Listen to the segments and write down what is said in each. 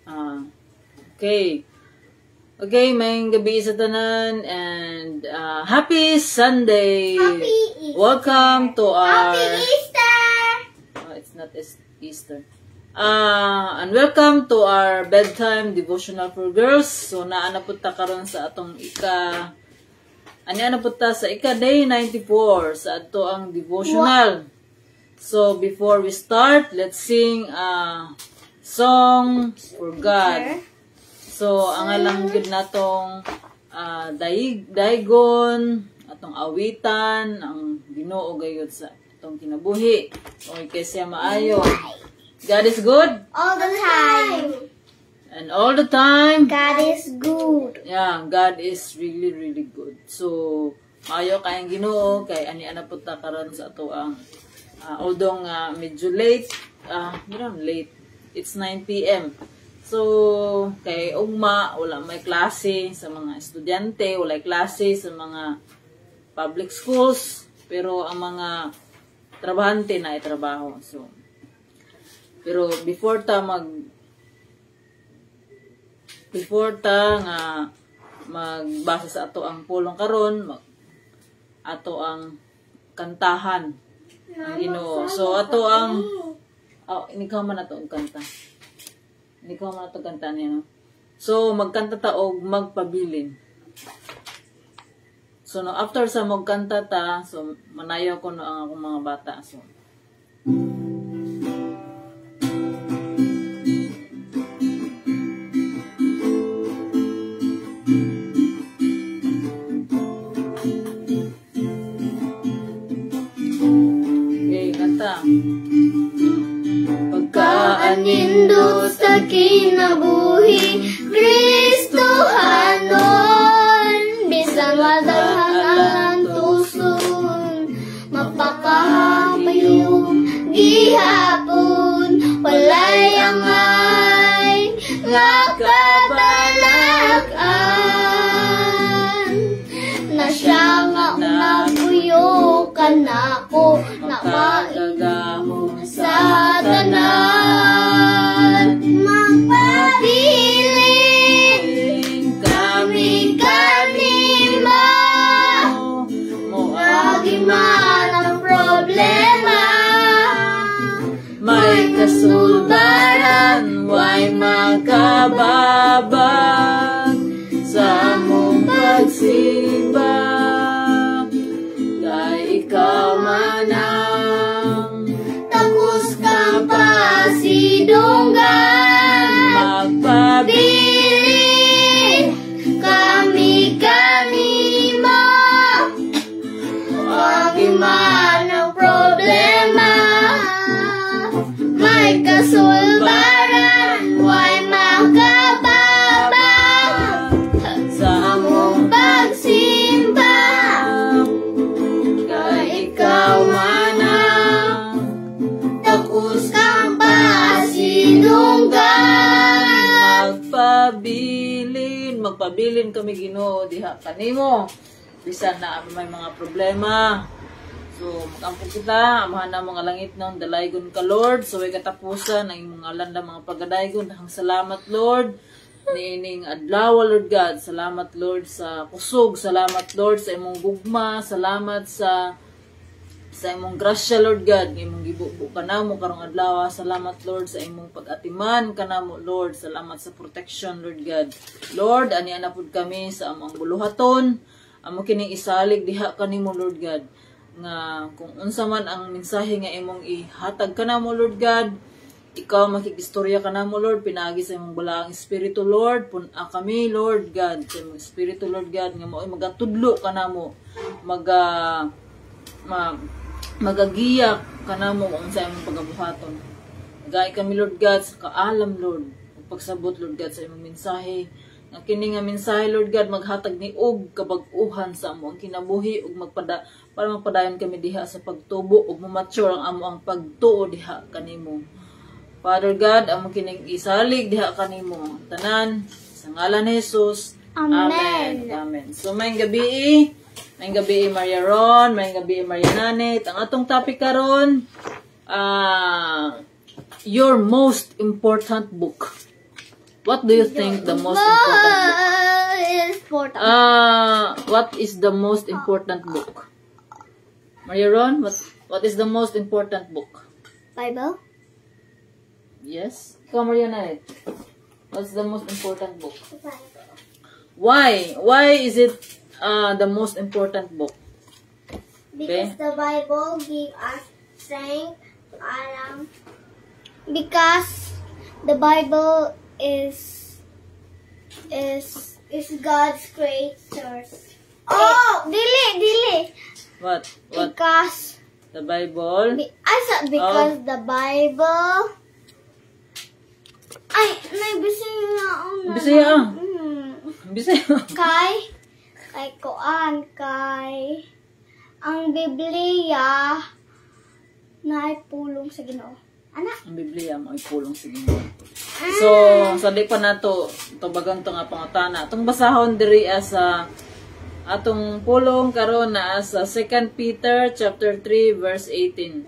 Okay. Okay, may gabi sa tanan and happy Sunday. Happy Easter. Welcome to our Happy Easter. it's not Easter. And welcome to our bedtime devotional for girls. So naana pud ta karon sa atong ana pud ta sa day 94 sa ato ang devotional. So before we start, let's sing a song for God. So, ang alang gid natong daigon, atong awitan, ang Ginoo gayud sa atong kinabuhi. Okay, kay siya maayo. God is good? All the time. And all the time? God is good. Yeah, God is really, really good. So, maayo kayang Ginoo, kay ani-ana po ta karon sa ato ang although medyo late, late, it's 9 p.m. So, kay ugma, wala may klase sa mga estudyante, wala klase sa mga public schools, pero ang mga trabahante na trabaho. So, pero before ta nga magbasa sa ato ang pulong karon, ato ang kantahan ang Ginoo. So, ato ang ikaw man ato ang kanta. Hindi ko mataganta niya, no? So, magkanta ta og magpabilin. So, no, after sa magkanta ta, so, manayaw ko no ang akong mga bata. So, okay, kanta. Pagkaanindo sa kinabuhi, Kristohanon, bisan madalhan ang tuson, mapakahamayong gihapon, walay angay nga kabalakan, na siya nga nabuyo kanako, na maigamo sa tanan. Magpabilin kami kanimo, muagi man ang problema, may kasulbaran, way makababag sa mong pagsimba, kay ikaw manang takos kang pasidunggan. magpabilin Kami kanimo, muagi man ang problema, may kasulbaran, way makababag sa among pagsimba, kay ikaw manang takos kang pasidunggan. magpabilin kami Ginoo diha kanimo bisan na may mga problema. So magampog kita amahan na mga langit ng dalaygon ka Lord, so way katapusan ang imong ngalan na mga pagadaygon. Dahang salamat Lord niining adlaw Lord God. Salamat Lord sa kusog, salamat Lord sa imong gugma, salamat sa imong grasya Lord God, imong gibubo kanamo karong adlaw. Salamat Lord sa imong pag-atiman kanamo Lord. Salamat sa protection Lord God. Lord, ani ana pud kami sa among buluhaton, amo kining isalig diha kanimo Lord God, nga kung unsa man ang mensahe nga imong ihatag kanamo Lord God, ikaw makikistorya kanamo Lord, pinagi sa imong balaang espiritu Lord, pun-a kami Lord God, sa imong espiritu Lord God nga mao'y magatudlo kanamo, magagiyak kanamo kung sa imong pagabuhaton. Nagay kami Lord God sa kaalam Lord, ug pagsabot Lord God sa imong mensahe. Nga kini nga mensahe Lord God maghatag ni og kabag-uhan sa amo ang kinabuhi ug para magpadayon kami diha sa pagtubo ug ma-mature ang amo ang pagtuo diha kanimo. Father God, amo kining isalig diha kanimo tanan sa ngalan ni Jesus. Amen. Amen. So may gabi Maria Ron, may gabi Maria Nanet. Ang atong topic karon, your most important book. What do you think the most important book? What is the most important book? Maria Ron, what is the most important book? Bible. Yes. Ikaw, Maria Nanet. What's the most important book? Bible. Why? Why is it the most important book? Because the Bible gives us strength. Because the Bible is God's creatures. Oh, dili. What? Because The Bible? I said because the Bible. Ay, may Bisaya na ako na. Bisaya. Bisaya. Kay ang Biblia na ay pulong sa Ginoo. Anak. Ang Biblia mo ay pulong sa Ginoo. So, sa di pa nato tubagan to nga pangutana. Atong basahon diri as atong pulong karon na sa 2 Peter chapter 3 verse 18.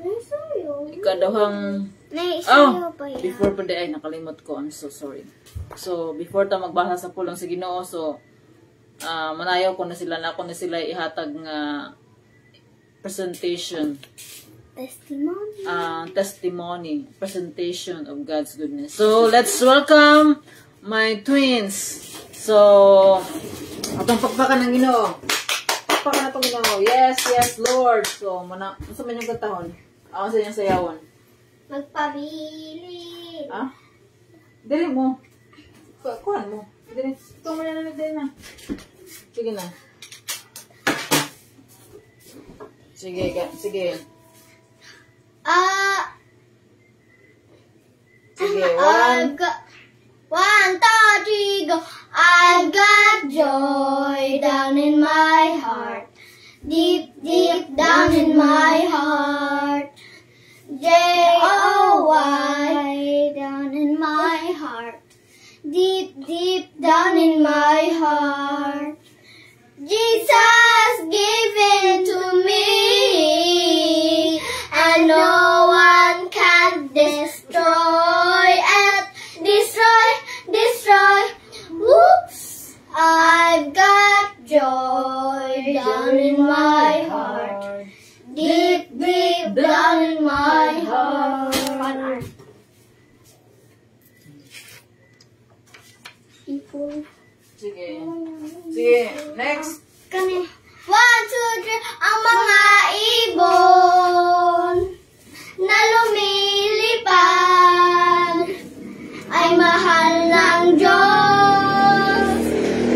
Ikadahang before pa di ay nakalimot ko. I'm so sorry. So, before ta magbasa sa pulong sa Ginoo, so manayaw ko na sila ihatag nga presentation. Testimony, presentation of God's goodness. So, let's welcome my twins. So, atong pakpakan ng Ginoo. Pakpakan na itong Ginoo. Yes, yes, Lord. So, masa man yung katahon? Ako sa niyang sayawan. Magpabili. Ah? Dili mo. Kuhan mo. Dili. Ito mo na dili na. Sige na. Sige. Sige, 1, 2, 3, go. I've got joy down in my heart. Deep, deep down in my heart. J-O-Y down in my heart. Deep, deep down in my heart. Jesus given to me, and no one can destroy and destroy. Whoops! I've got joy down in my heart, deep, deep down in my heart. Sige. Sige. Next. Kani. 1, 2, 3. Ang mga ibon na lumilipad ay mahal ng Diyos.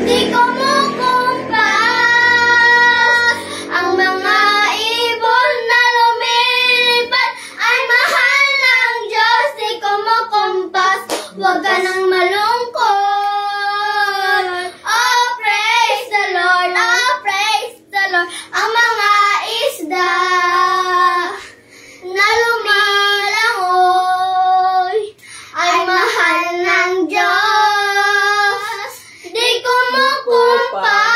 Di ko makumpas. Ang mga ibon na lumilipad ay mahal ng Diyos. Di ko makumpas. Huwag ka nang malungkot. Oh, praise the Lord. Oh, praise the Lord. Ang mga isda na lumalangoy ay mahal ng Diyos. Di kumukupa.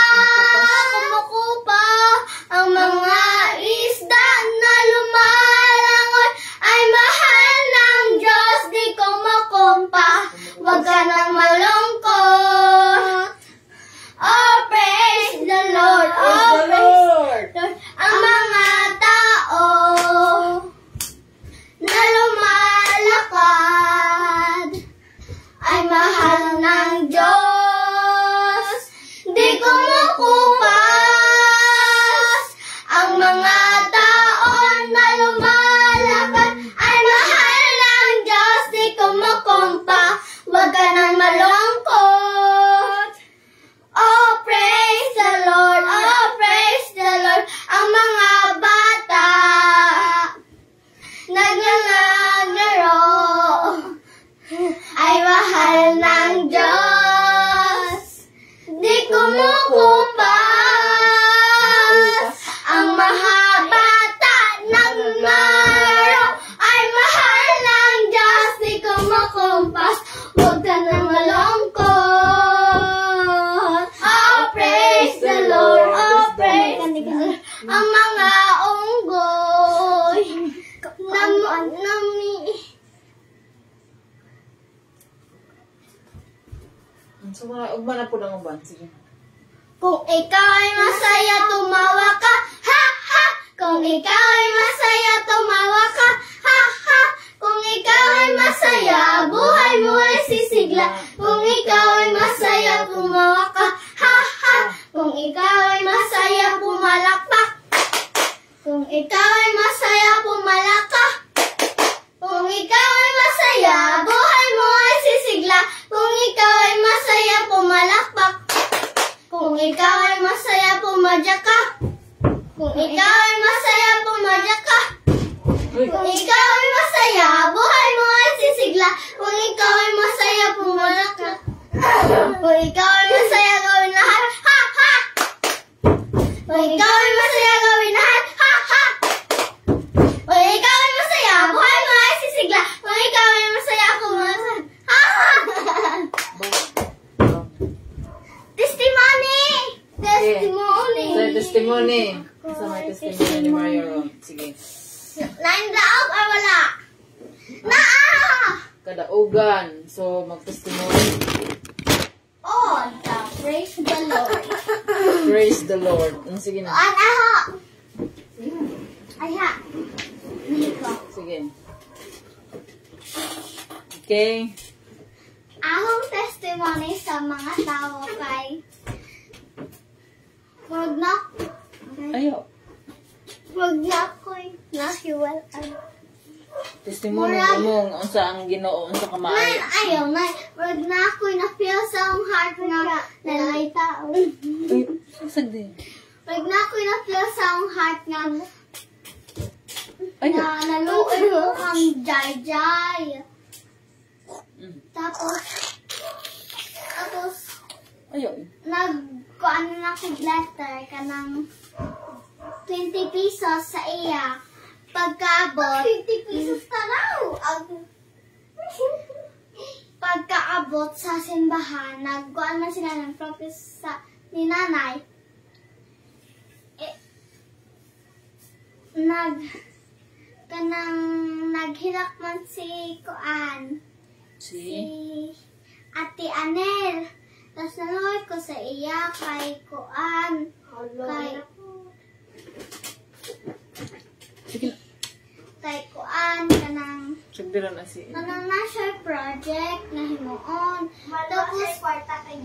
Ang mga isda na lumalangoy ay mahal ng Diyos. Di kumukupa. So, ugban na po ng uban. Sige. Kung ikaw ay masaya, tumawa ka, ha, ha! Kung ikaw ay masaya, tumawa ka, ha, ha! Kung ikaw ay masaya, buhay mo ay sisigla. Kung ikaw ay masaya, tumawa ka, ha, ha! Kung ikaw ay masaya, pumalakpak. Kung ikaw ay masaya, pumalakpak. Kung ikaw ay masaya, buhay mo ay sisigla. Kung ikaw ay masaya, pumalakpak. Kung ikaw ay masaya, pumadyak ka. Kung ikaw ay masaya, pumadyak ka. Kung ikaw ay masaya, buhay mo ay sisigla. Kung ikaw ay masaya, pumadyak ka. Kung ikaw ay masaya, gawin lahat, ha, ha! Kung ikaw ay masaya, gawin lahat, ha, ha! Kung ikaw ay masaya, buhay mo ay sisigla. Kung ikaw ay masaya, pumadyak ka. Ha, ha! Testimony! Testimony! Sa testimony. Sa may testimony ni Mario Ron. Sige. Naindaog or wala? Naa! Kadaugan. So, mag-testimony. Oh, praise the Lord. Praise the Lord. Sige na. Aha! Aha! Niko. Sige. Okay. Ahong testimony sa mga tao kay wag na Ayaw. ko'y nahiwalaan. Testimony mo unsa ang Ginoo unsa ka Nay, maayo. ayaw, nay. Wag na ako'y na-feel sa akong heart nga nalay tao. Ay, sagdi. Wag na ako'y na-feel sa akong heart nga Ayaw. na naluoy ko ang jay-jay. Tapos, Ayaw. nagkuan na akong letter ka ng 20 pesos sa iya. Pagkaabot, 20 pesos tanaw. Pagkaabot sa simbahan, nagkuan na sila ng propis sa ni nanay. Naghilak man si Kuan. Si Ate Anel. Tapos naluoy ko sa iya kay Kuan. Kay Kuan kanang Sagdiran na si. national project na himuon. Tapos kwarta kay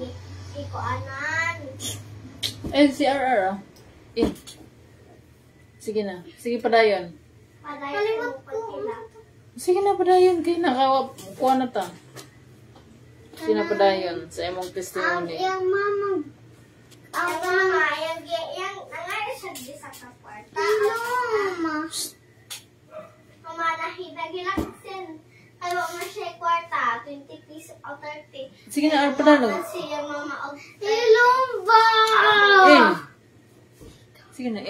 Kuanan. Eh, si RR ah. Sige na. Sige padayon. Kalimot ko. Sige na padayon. Kaya nakakuha na ta. Sige na padayon sa imong testimony. Yung mama, yung nangyari siya di sa kwarta. Mama. Mama, nahilak-sin. Ayaw mo siya kwarta, 20 pesos o 30. Sige na, padayon. Kasi yung mama, Ilumba! Sige na,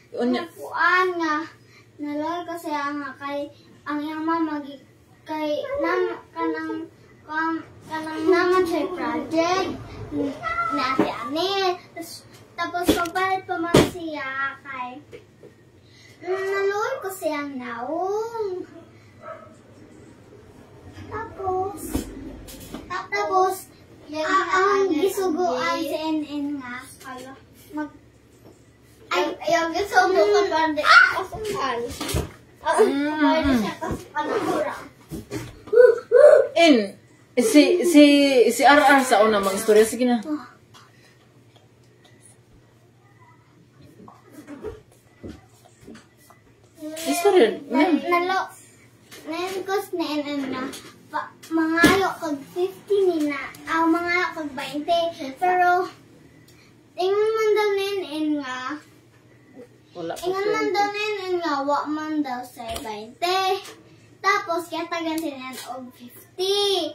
Unya. Napuan nga. Nalagay ko siya nga kay ang iyang mama kay kanang naman siya project ni Ate Anel. Tapos pagpalit pa man siya kay naluoy ko siyang naong. Tapos ang gisuguan si NN nga kala yung gisuguan pa rin kasukan. Pwede siya kasukan ng kurang. Si RR sa una mga istorya. Sige na. Istorya. Nalokos na na mangayo kag 50 ni na. Mangayo kag 20. Pero ingon man daw nin nga. Ingon man daw nin nga wa man daw sa 20. Tapos katagan sila og 50.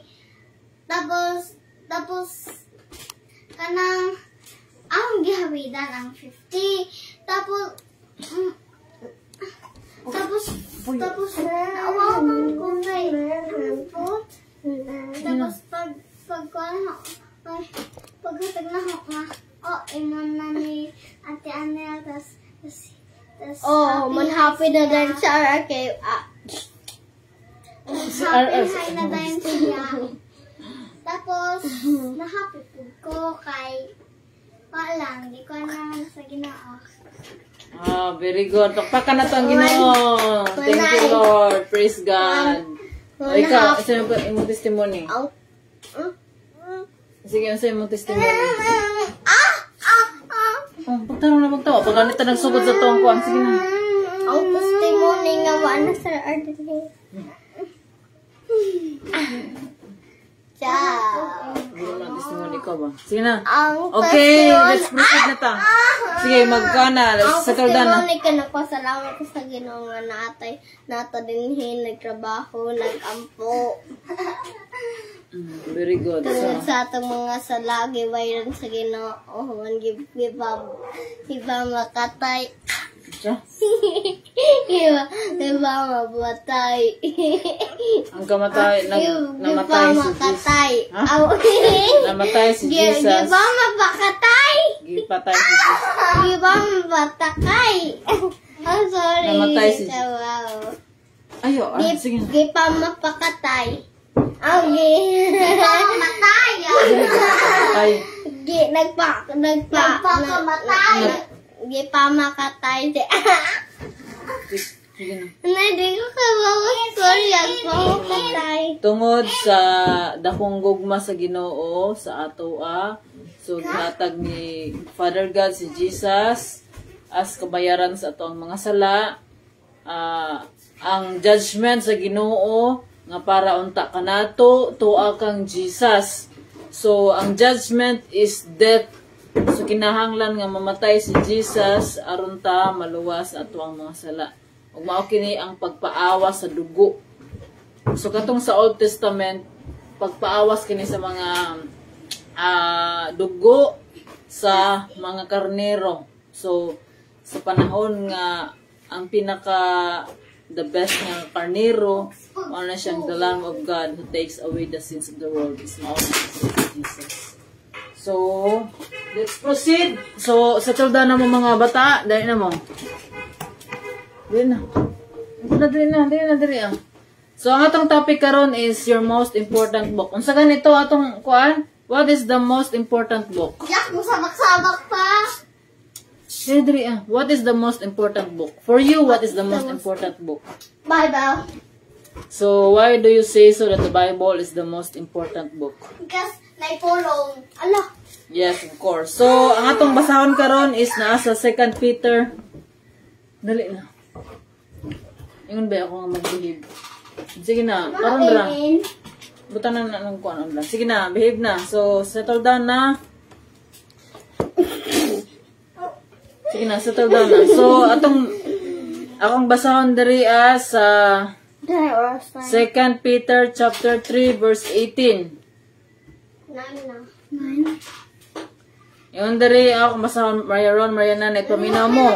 Tapos kanang ang gihawidan ang 50. Tapos naawa man ko kay tapos paghatag na ho nga imon na ni Ate Anel tas happy na din siya kay happy na din siya. Tapos, na-happy food ko kay walang, di ko naman sa Ginoo. Very good. Pakpakan na to ang Ginoo. Thank you, Lord. Praise God. O, ikaw, isa yung imong testimony. Sige, isa yung testimony. Pagtanong na magtawa. Pag ganito nagsugod sa tuwang kuwan. Sige na. Ang testimony nga wala sa RDA. Ciao. Hindi mo lang testimony ko ba? Sige na. Ang Okay, let's proceed na ta. Sige, magkana. Let's settle down na. Ang testimony ka na pasalamat ko sa Ginoo nga nato dinhin nagtrabaho, nagampo. Very good. Tungod So, sa atong mga salagi bayran sa Ginoo, iba makatay. siya? Iba mabuhatay. Ang kamatay, namatay si Jesus. Ha? Namatay si Jesus. Iba mapakatay. Gipatay si Jesus. Iba mapatakay. Oh, sorry. Namatay si Jesus. Wow. Ayo, sige na. Iba mapakatay. Nagpakamatay. Ay, Nagpakamatay. Gipamakatay. sige na. Hindi ko kabawas. Sorry, nagpamakatay. Tungod sa dakong gugma sa Ginoo sa atoa, so gihatag ni Father God si Jesus as kabayaran sa atong mga sala. Ang judgment sa Ginoo nga para unta kanato tuwa kang Jesus. So ang judgment is death. So kinahanglan nga mamatay si Jesus aron ta maluwas ato ang mga sala. Ug mao kini ang pagpaawa sa dugo. So katong sa Old Testament, pagpaawas kini sa mga dugo sa mga karnero. So sa panahon nga ang pinaka the best nga karnero, ano na siyang the Lamb of God who takes away the sins of the world is mao si Jesus. So, let's proceed. So, settle down na mo mga bata. Dali na mo. Dali na. Dali na. So, ang atong topic karon is your most important book. Unsa ganito atong kuan? What is the most important book? Yak mo sabak-sabak pa. Dali. What is the most important book? For you, what is the most important book? Bible. So, why do you say so that the Bible is the most important book? Because naipulong. Ala. Yes, of course. So, ang atong basahon karon is naa sa 2 Peter. Dali na. Ingon ba ako nga mag-behave? Sige na, karon ra. Butan na ng kuan lang. Sige na, behave na. So, settle down na. Sige na, settle down na. So, akong basahon diri sa 2 Peter chapter 3 verse 18. Yung diri ako masahon Mariana na ipamina mo.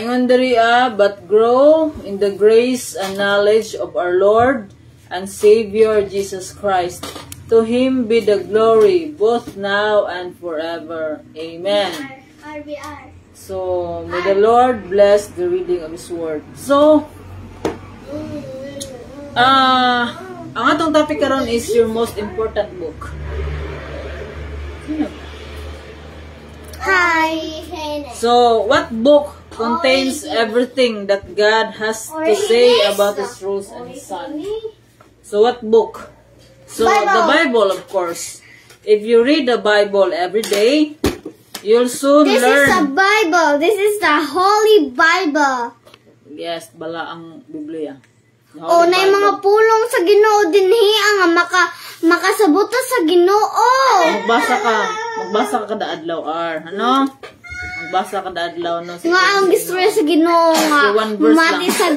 Yung diri but grow in the grace and knowledge of our Lord and Savior Jesus Christ. To Him be the glory both now and forever. Amen. So may the Lord bless the reading of His word. So ang atong topic karon is your most important book. Hi. So, what book contains everything that God has to say about His rules and His Son? So, what book? So, the Bible, of course. If you read the Bible every day, you'll soon This learn. is the Bible. This is the Holy Bible. Yes, bala ang Biblia. The O Holy na yung mga Bible. pulong sa Ginoo dinhi ang makasabuto sa Ginoo. Magbasa ka kada adlaw, ano? Magbasa ka kada adlaw, no? Nga ang gistorya sa Ginoo nga One verse mati lang. sa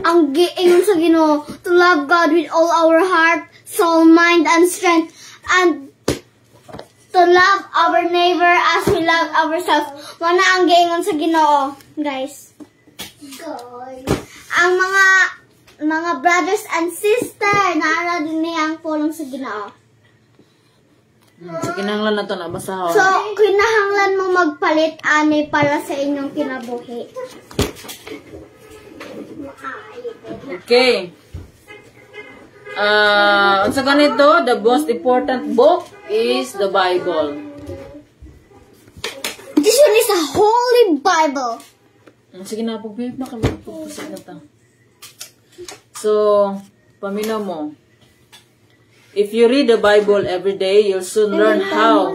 ang giingon sa Ginoo to love God with all our heart, soul, mind, and strength, and to love our neighbor as we love ourselves. Wala ang giingon sa Ginoo, guys. Ang mga brothers and sister naara din ang pulong sa Ginoo. So, kinahanglan na ito na basahon. So, kinahanglan mo magpalit ani para sa inyong kinabuhi. Okay. Unsa ganito, the most important book is the Bible. This one is a holy Bible. Sige na, pag-behave na kami. Pag-pusig na ta. So, paminaw mo. If you read the Bible every day, you'll soon learn how.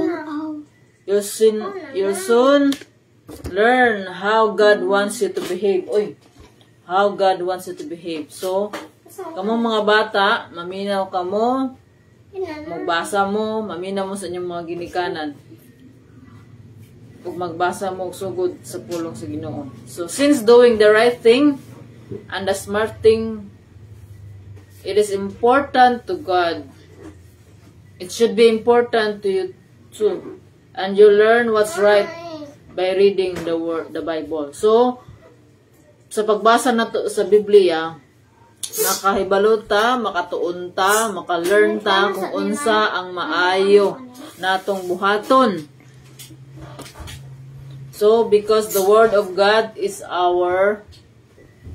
You'll soon learn how God wants you to behave. Uy, how God wants you to behave. So, kamo mga bata, maminaw kamo, magbasa mo, maminaw mo sa inyong mga ginikanan. Ug magbasa mo og sugod sa pulong sa Ginoo. So, since doing the right thing and the smart thing, it is important to God. It should be important to you too. And you learn what's right by reading the Bible. So, sa pagbasa nato sa Biblia, makahibalo ta, makatuon ta, maka-learn ta kung unsa ang maayo natong buhaton. So, because the Word of God is our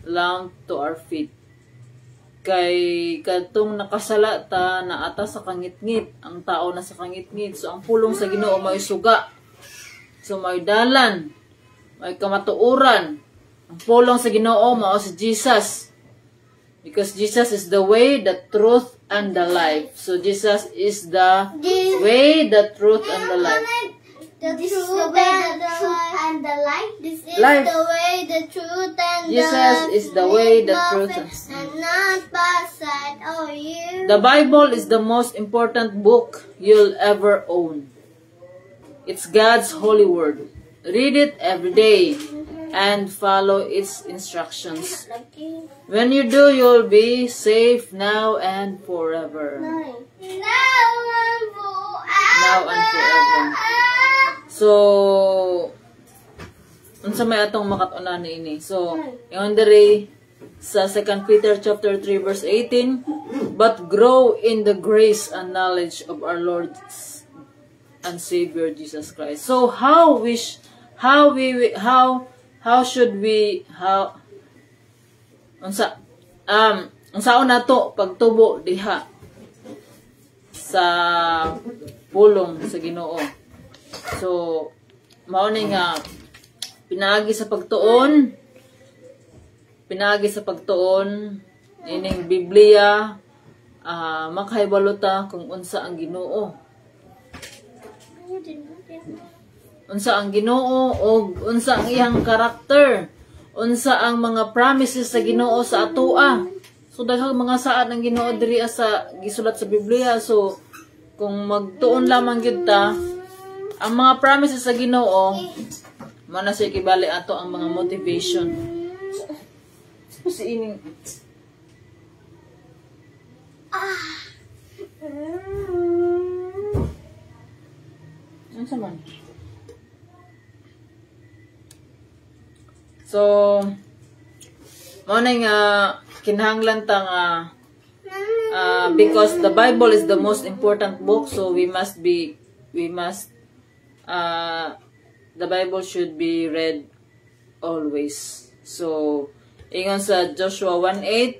lamp to our feet. Kay katong nakasala ta, naata sa kangit-ngit, ang tao na sa kangit-ngit. So, ang pulong sa Ginoo may suga. So, may dalan, may kamatuuran. Ang pulong sa Ginoo mao si Jesus. Because Jesus is the way, the truth, and the life. So, Jesus is the way, the truth, and the life. This is the way, the truth, and the life. This is Life. the way, the truth, and Jesus is the way, the truth, and not beside all you. The Bible is the most important book you'll ever own. It's God's holy word. Read it every day and follow its instructions. When you do, you'll be safe now and forever. Now and forever. Now and forever. So, unsa may atong makatunan ini. So, yung diri sa 2 Peter chapter 3 verse 18, but grow in the grace and knowledge of our Lord and Savior Jesus Christ. So, how unsaon nato pagtubo diha sa pulong sa Ginoo. So, mao ni nga pinaagi sa pagtuon ining Biblia, makahibalo ta kung unsa ang Ginoo. Unsa ang Ginoo o unsa ang iyang karakter, unsa ang mga promises sa Ginoo sa atoa. So daghang mga saad ang Ginoo diri sa gisulat sa Biblia. So kung magtuon lamang gyud ta ang mga promises sa Ginoo, mana siya kibali ato ang mga motivation. Si ining man. So, mo na nga kinahanglan ta nga because the Bible is the most important book, so the Bible should be read always. So, ingon sa Joshua 1:8,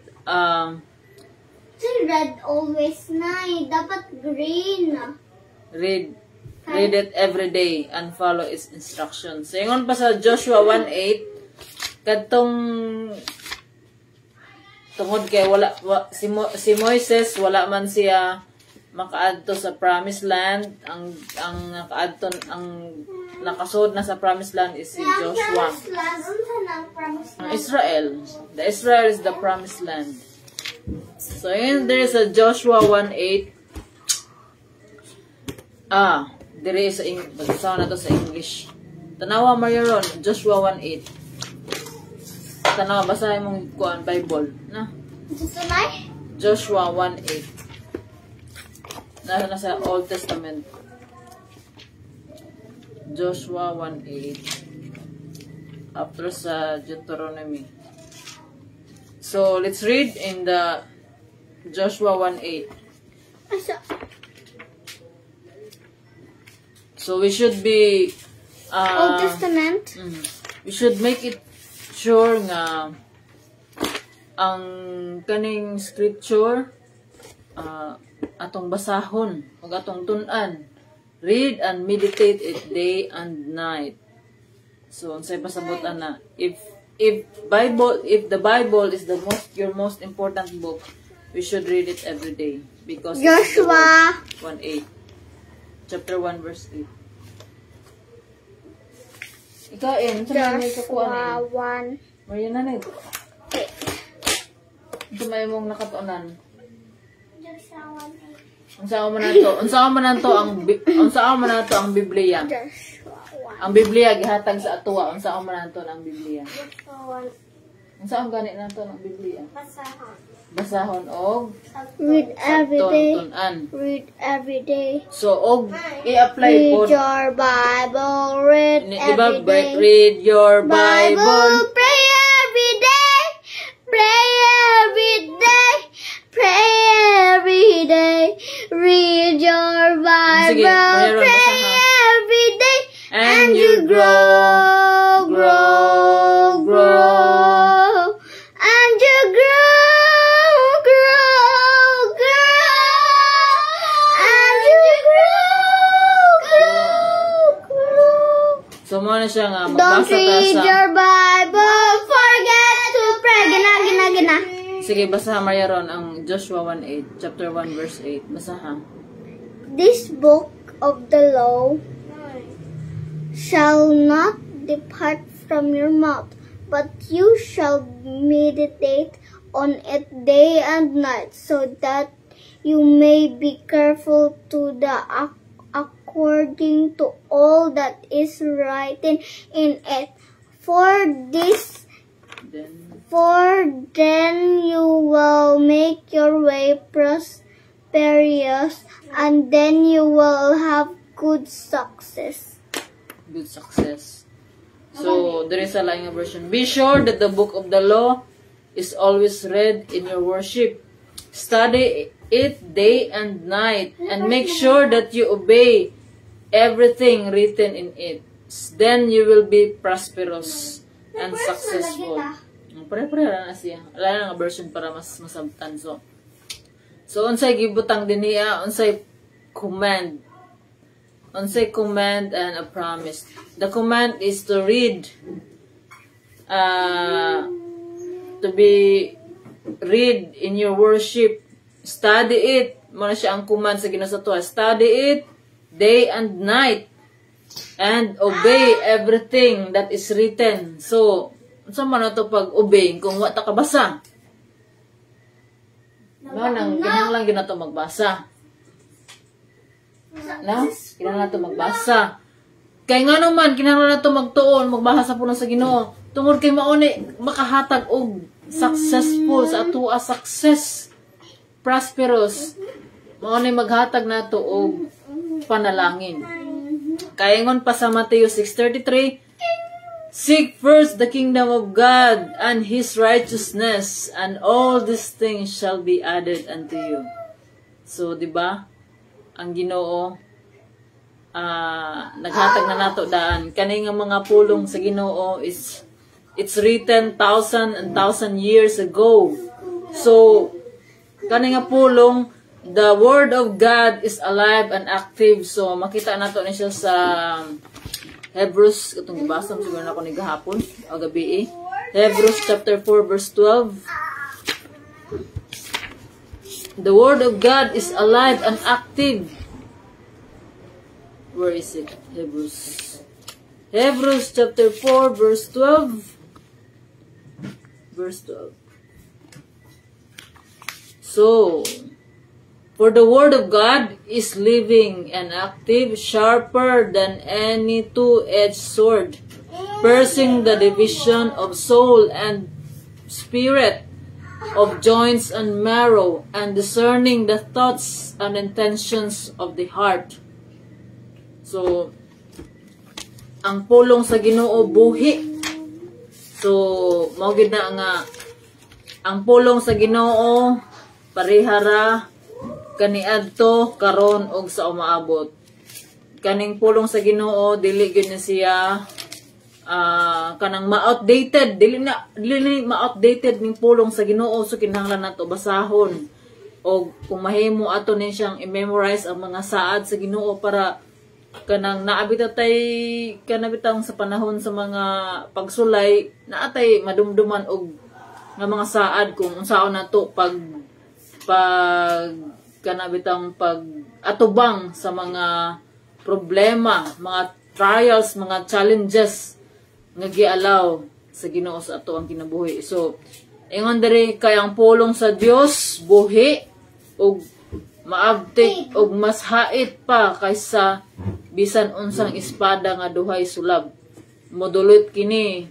red always na, dapat green. Read it every day and follow its instructions. So, ingon pa sa Joshua 1:8, kadtong tungod kay si Moises wala man siya makaadto sa promised land. Ang nakasud na sa promised land is si Joshua. Israel. The Israel is the promised land. So there is a Joshua 1:8. There is a English. Na to sa English. Tanawa Mariron, Joshua 1:8. Tanawa, basahin mong kuan Bible, na? Joshua 1:8. Nasa Old Testament. Joshua 1:8. After sa Deuteronomy. So, let's read in the Joshua 1:8. So, we should be Old Testament. We should make it sure nga ang kaning scripture atong basahon ug atong tun-an. Read and meditate it day and night. So unsay pasabot ana, if the Bible is your most important book, we should read it every day because Joshua 1:8. Chapter 1 verse 8. Ikaw sa may kakuha Joshua 1. Maria na nid. Ito may mong nakatuunan. Joshua 1. Unsa man nato ang Biblia. Joshua 1. Ang Biblia gihatag sa atuwa. Unsa man nato ang Biblia. Joshua 1. Unsa gani nato ang Biblia? Basahon. Basahon og Read every day. tun-an. Read every day. So og i-apply po. Read your Bible. Read Diba, every day. read your Bible. Pray every day. Pray every day. Pray every day. Read your Bible. Sige, mayroon, Pray basahan. every day. And you grow. And you grow. And you grow. So mo na siya nga Don't magbasa ta read sa. your Bible. Forget to pray. Gina. Sige, basahan Maria ron ang Joshua 1:8, chapter 1 verse 8. Basahan. This book of the law shall not depart from your mouth, but you shall meditate on it day and night, so that you may be careful to do according to all that is written in it. For then you will make your way prosperous, and then you will have good success. Good success. So, there is a lang version. Be sure that the book of the law is always read in your worship. Study it day and night, and make sure that you obey everything written in it. Then you will be prosperous and successful. Pare-pare na siya. Wala na nga version para mas masabtan. So unsay gibutang din niya, unsay command and a promise. The command is to read, to be read in your worship. Study it. Muna siya ang command sa Ginoo sa tuwa. Study it day and night, and obey everything that is written. So unsa man ato pag-obey kung wa ta kabasa? Kinahanglan gyud nato magbasa. Kinahanglan nato magbasa. Kay ngano man kinahanglan nato magtuon, magbasa puno sa Ginoo. Tungod kay mauni makahatag og successful sa atoa success, prosperous. Mauni maghatag nato og panalangin. Kay ingon pa sa Mateo 6:33, seek first the kingdom of God and His righteousness, and all these things shall be added unto you. So, di ba? Ang Ginoo, naghatag na nato daan. Kani nga mga pulong sa Ginoo it's written 1,000 years ago. So, kani nga pulong, the word of God is alive and active. So, makita nato ni siya sa Hebrews, itong ibasa, siguro na ako ni gahapon, o gabi Hebrews chapter 4 verse 12. The word of God is alive and active. Where is it? Hebrews chapter 4 verse 12. Verse 12. So, for the word of God is living and active, sharper than any two-edged sword, piercing the division of soul and spirit, of joints and marrow, and discerning the thoughts and intentions of the heart. So, ang pulong sa Ginoo buhi. So, mao gid na nga ang pulong sa Ginoo parihara kaniadto karon og sa umaabot. Kaning pulong sa Ginoo dili gyud na siya kanang ma-outdated, dili na ma-outdated ning pulong sa Ginoo. So kinahanglan nato basahon o kung mahimo ato nin siyang i-memorize ang mga saad sa Ginoo para kanang naabitatay kanabitang sa panahon sa mga pagsulay naatay madumduman og nga mga saad kung unsaon nato pag kanabitang pag atubang sa mga problema, mga trials, mga challenges nga gialaw sa Ginoo sa ato ang kinabuhi. So ingon diri kay ang pulong sa Dios buhi ug maabtik ug mas hait pa kaysa bisan unsang espada nga duhay sulab. Modulot kini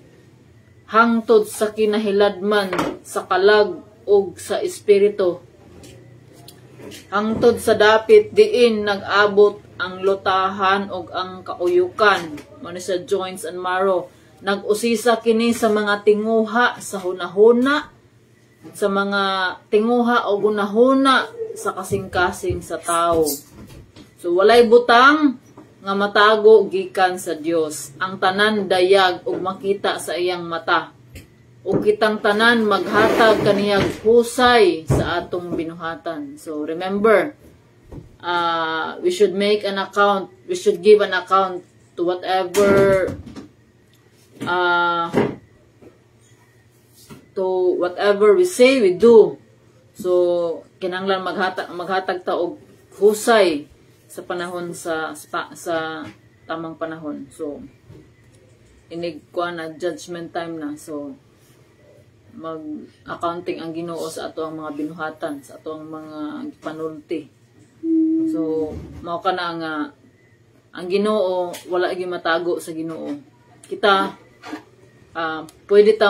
hangtod sa kinahiladman sa kalag ug sa espiritu. Hangtod sa dapit diin nag-abot ang lutahan ug ang kauyukan, mano sa joints and marrow. Nag-usisa kini sa mga tinguha sa hunahuna, sa mga tinguha o hunahuna sa kasing-kasing sa tao. So walay butang nga matago gikan sa Dios. Ang tanan dayag ug makita sa iyang mata. Ug kitang tanan maghatag kaniyang husay sa atong binuhatan. So remember, we should make an account. We should give an account to whatever we say, we do. So kinahanglan maghatag ta og husay sa panahon sa tamang panahon. So inig ko na judgment time na. So mag-accounting ang Ginoo sa ato ang mga binuhatan, sa ato ang mga panulti. So mao kana nga ang Ginoo wala gyud matago sa Ginoo. Kita pwede ta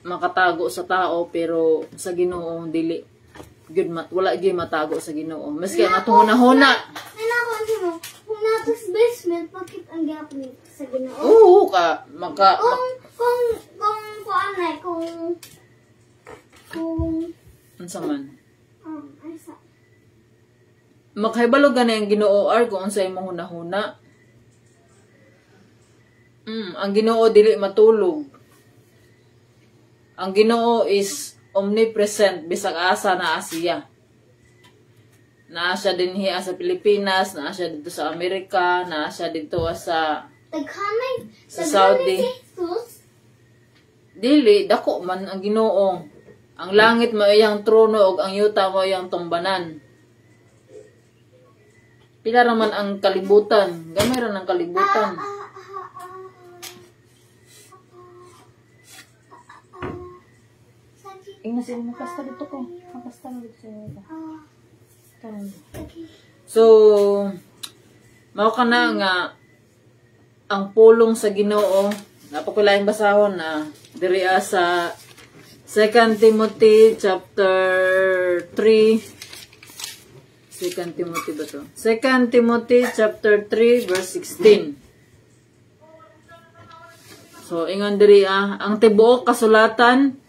makatago sa tao pero sa Ginoo dili gyud wala gyud matago sa Ginoo. Maski ang atong hunahuna. Kung natos basement, bakit ang gapon sa Ginoo? Oo kung unsa man. Ay sa Makahibalo gani ang Ginoo ar kung unsay imong hunahuna. Ang Ginoo dili matulog. Ang Ginoo is omnipresent bisag asa naa siya. Naa siya dinhi sa Pilipinas, naa siya dito sa Amerika, naa siya dito sa Saudi. Dili dako man ang Ginoo. Ang langit mao iyang trono ug ang yuta mao iyang tumbanan. Pila raman ang kalibutan, gamay ra ng kalibutan. Ingnasin mo kasta dito ko. Kasta na dito sa So, mao kana nga ang pulong sa Ginoo, napakulaing basahon na diri sa 2 Timothy chapter 3. 2 Timothy ba to? 2 Timothy chapter 3 verse 16. So, ingon diri ang tibuok kasulatan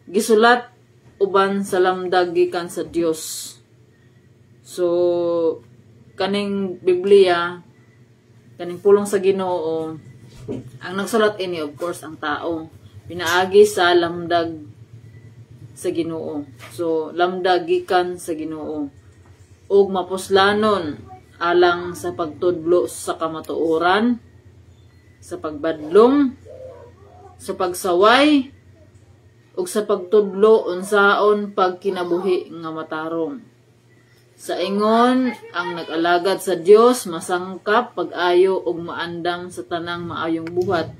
gisulat uban sa lamdag gikan sa Dios. So kaning Biblia, kaning pulong sa Ginoo, ang nagsulat ini of course ang tao, pinaagi sa lamdag sa Ginoo. So lamdag gikan sa Ginoo ug mapuslanon alang sa pagtudlo sa kamatuoran, sa pagbadlong, sa pagsaway ug sa pagtudlo unsaon pagkinabuhi nga matarong. Sa ingon ang nag-alagad sa Dios masangkap pag-ayo ug maandam sa tanang maayong buhat.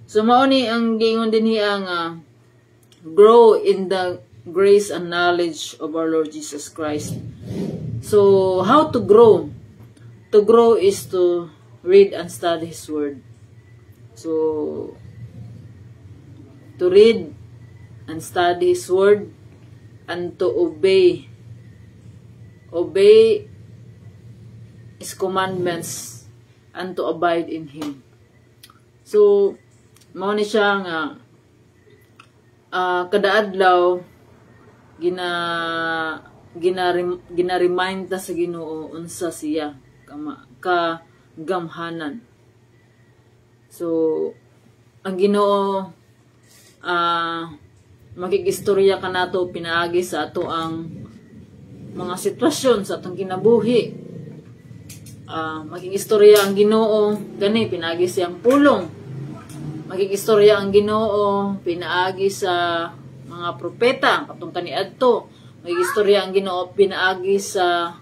So mao ni ang giingon dinhi nga grow in the grace and knowledge of our Lord Jesus Christ. So how to grow? To grow is to read and study His Word. So to read and study His Word and to obey His commandments and to abide in Him. So mao ni siya nga kada adlaw gina-remind ta sa Ginoo unsa siya kagamhanan. So ang Ginoo Makigistorya ka nato pinaagi sa ato ang mga sitwasyon sa atong kinabuhi. Makigistorya ang Ginoo gani pinaagi siyang pulong. Makigistorya ang Ginoo pinaagi sa mga propeta katong kaniadto. Makigistorya ang Ginoo pinaagi sa